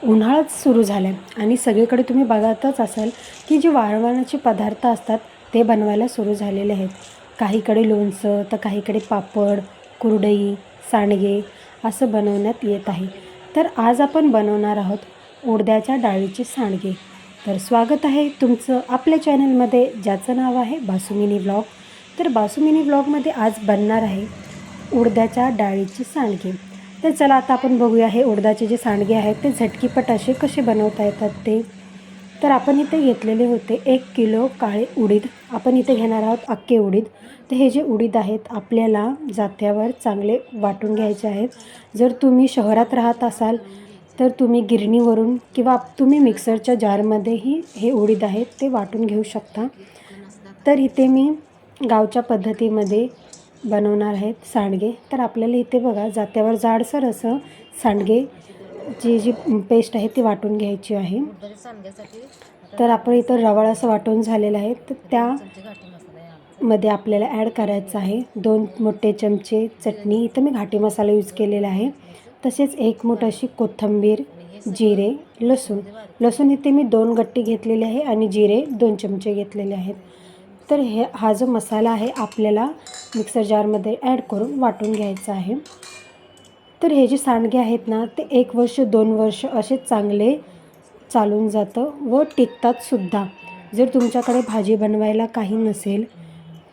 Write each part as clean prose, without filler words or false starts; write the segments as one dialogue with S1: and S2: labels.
S1: उन्हाळाच सुरू झाला आहे आणि सगळीकडे तुम्ही बघतच असाल की जे वाळवणाचे पदार्थ असतात ते बनवायला सुरू झालेले आहेत. काहीकडे लोणचं तर काहीकडे पापड, कुरडई, सांडगे असं बनवण्यात येत आहे. तर आज आपण बनवणार आहोत उडद्याच्या डाळीचे सांडगे. तर स्वागत आहे तुमचं आपल्या चॅनलमध्ये, ज्याचं नाव आहे बासू मिनी व्लॉग. तर बासू मिनी व्लॉगमध्ये आज बनणार आहे उडद्याच्या डाळीचे सांडगे. तर चला आता आपण बघूया हे उडदाचे जे सांडगे आहेत ते झटकीपट असे कसे बनवता येतात ते. तर आपण इथे घेतलेले होते 1 किलो काळे उडीद. आपण इथे घेणार आहोत अख्खे उडीद. तर हे जे उडीद आहेत आपल्याला जात्यावर चांगले वाटून घ्यायचे आहेत. जर तुम्ही शहरात राहत असाल तर तुम्ही गिरणीवरून किंवा तुम्ही मिक्सरच्या जारमध्येही हे उडीद आहेत ते वाटून घेऊ शकता. तर इथे मी गावच्या पद्धतीमध्ये बनवणार आहेत सांडगे. तर आपल्याला इथे बघा जात्यावर जाडसर असं सांडगेची जी पेस्ट आहे ती वाटून घ्यायची आहे. तर आपण इथं रवाळ असं वाटून झालेलं आहे. तर त्यामध्ये आपल्याला ॲड करायचं आहे 2 मोठे चमचे चटणी. इथं मी घाटी मसाला यूज केलेला आहे. तसेच 1 मूठ अशी कोथिंबीर, जिरे, लसूण इथे मी 2 गट्टी घेतलेले आहे आणि जिरे 2 चमचे घेतलेले आहेत. तर हा जो मसाला आहे आपल्याला मिक्सर जारमध्ये ॲड करून वाटून घ्यायचा आहे. तर हे जे सांडगे आहेत ना ते 1 वर्ष 2 वर्ष असे चांगले चालून जातं व टिकतातसुद्धा. जर तुमच्याकडे भाजी बनवायला काही नसेल,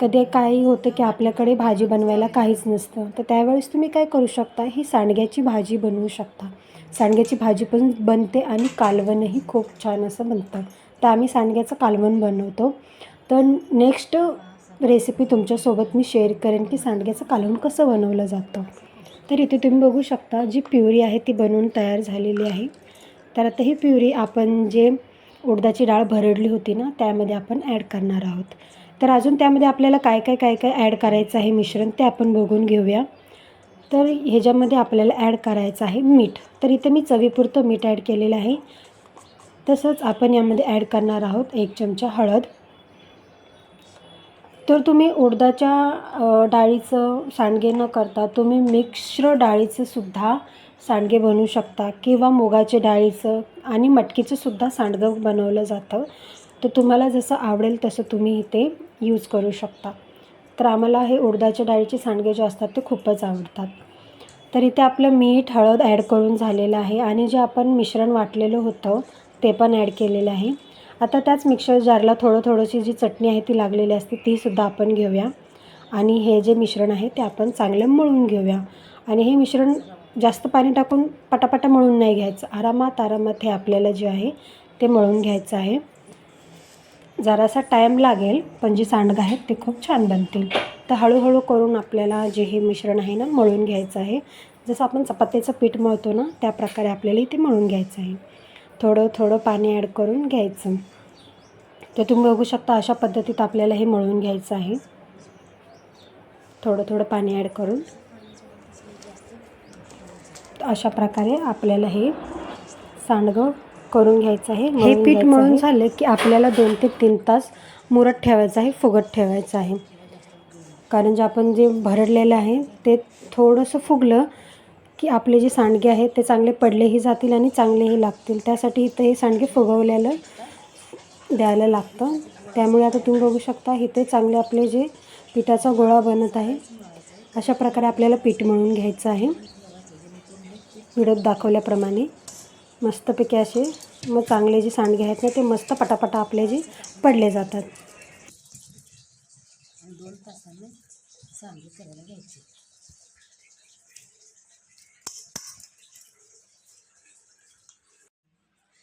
S1: कधी काही होतं की आपल्याकडे भाजी बनवायला काहीच नसतं, तर त्यावेळेस तुम्ही काय करू शकता, ही सांडग्याची भाजी बनवू शकता. सांडग्याची भाजी पण बनते आणि कालवणही खूप छान असं बनतं. तर आम्ही सांडग्याचं कालवण बनवतो. तर नेक्स्ट रेसिपी तुमच्यासोबत मी शेअर करेन की सांडग्याचं कालवण कसं बनवलं जातं. तर इथे तुम्ही बघू शकता जी प्युरी आहे ती बनवून तयार झालेली आहे. तर आता ही प्युरी आपण जे उडदाची डाळ भरडली होती ना त्यामध्ये आपण ॲड करणार आहोत. तर अजून त्यामध्ये आपल्याला काय ॲड करायचं आहे मिश्रण ते आपण बघून घेऊया. तर ह्याच्यामध्ये आपल्याला ॲड करायचं आहे मीठ. तर इथे मी चवीपुरतं मीठ ॲड केलेलं आहे. तसंच आपण यामध्ये ॲड करणार आहोत 1 चमचा हळद. तर तुम्ही उडदाच्या डाळीचं सांडगे न करता तुम्ही मिक्स्ड डाळीचंसुद्धा सांडगे बनवू शकता किंवा मुगाच्या डाळीचं आणि मटकीचंसुद्धा सांडगं बनवलं जातं. तर तुम्हाला जसं आवडेल तसं तुम्ही इथे यूज करू शकता. तर आम्हाला हे उडदाच्या डाळीचे सांडगे जे असतात ते खूपच आवडतात. तर इथे आपलं मीठ, हळद ॲड करून झालेलं आहे आणि जे आपण मिश्रण वाटलेलं होतं ते पण ॲड केलेलं आहे. आता त्याच मिक्सर जारला थोडीशी जी चटणी आहे ती लागलेली असते तीसुद्धा आपण घेऊया आणि हे जे मिश्रण आहे ते आपण चांगलं मळून घेऊया. आणि हे मिश्रण जास्त पाणी टाकून पटापटा मळून नाही घ्यायचं. आरामात हे आपल्याला जे आहे ते मळून घ्यायचं आहे. जरासा टाईम लागेल पण जी सांडगं आहेत ते खूप छान बनतील. तर हळूहळू करून आपल्याला जे हे मिश्रण आहे ना मळून घ्यायचं आहे. जसं आपण चपातीचं पीठ मळतो ना त्या प्रकारे आपल्याला इथे मळून घ्यायचं आहे. थोडं पाणी ॲड करून घ्यायचं. तर तुम्ही बघू शकता अशा पद्धतीत आपल्याला हे मळून घ्यायचं आहे. थोडं पाणी ॲड करून अशा प्रकारे आपल्याला हे सांडगं करून घ्यायचं आहे. हे पीठ मळून झालं की आपल्याला 2 ते 3 तास मुरत ठेवायचं आहे, फुगत ठेवायचं आहे. कारण जे आपण जे भरडलेलं आहे ते थोडंसं फुगलं की आपले जे सांडगे आहेत ते चांगले पडलेही जातील आणि चांगलेही लागतील. त्यासाठी इथं हे सांडगे फुगवलेलं द्यायला लागतं. त्यामुळे आता तुम्ही बघू शकता इथे चांगले आपले जे पिठाचा गोळा बनत आहे. अशा प्रकारे आपल्याला पीठ मळून घ्यायचं आहे. व्हिडिओत दाखवल्याप्रमाणे मस्तपैकी असे मग चांगले जे सांडगे आहेत ना ते मस्त पटापटा आपले जे पडले जातात.
S2: 2 तासाने सांडगे करायला घ्यायचे.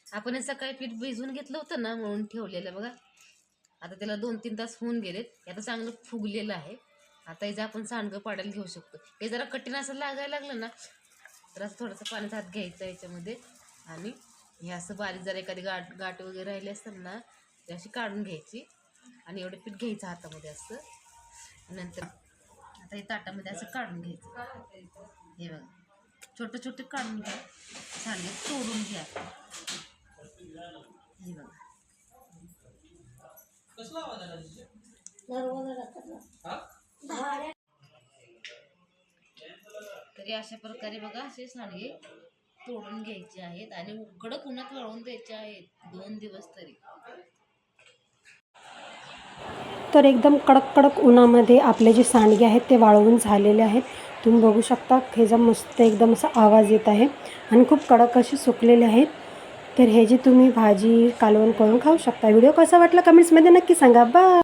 S2: आपण सकाळी पीठ भिजवून घेतलं होतं ना मळून ठेवलेलं बघा. आता त्याला 2-3 तास होऊन गेलेत. आता चांगलं फुगलेलं आहे. आता याचं आपण सांडगं पाडायला घेऊ शकतो. हे जरा कठीण असं लागायला लागलं ना तर असं थोडंसं पाण्यात हात घ्यायचं याच्यामध्ये आणि हे असं बारीक जर एखादी गाठ वगैरे राहिली असतात ना ती अशी काढून घ्यायची आणि एवढं पीठ घ्यायचं हातामध्ये असं. नंतर आता हे ताटामध्ये असं काढून घ्यायचं. हे बघा छोटे काढून घ्या. सांडगे तोडून घ्या. हे बघा तरी अशा प्रकारे बघा असे सांडगे तोडून घ्यायचे आहेत आणि कडक उन्हात वाळवून द्यायचे आहेत 2 दिवस तरी.
S1: तर एकदम कडक कडक उन्हामध्ये आपले जे सांडगे आहेत ते वाळवून झालेले आहेत. तुम्ही बघू शकता ह्याचा मस्त एकदम असा आवाज येत आहे आणि खूप कडक असे सुकलेले आहेत. तर हे जे तुम्ही भाजी कालवण करून खाऊ शकता. व्हिडिओ कसा वाटला कमेंट्समध्ये नक्की सांगा. बाय.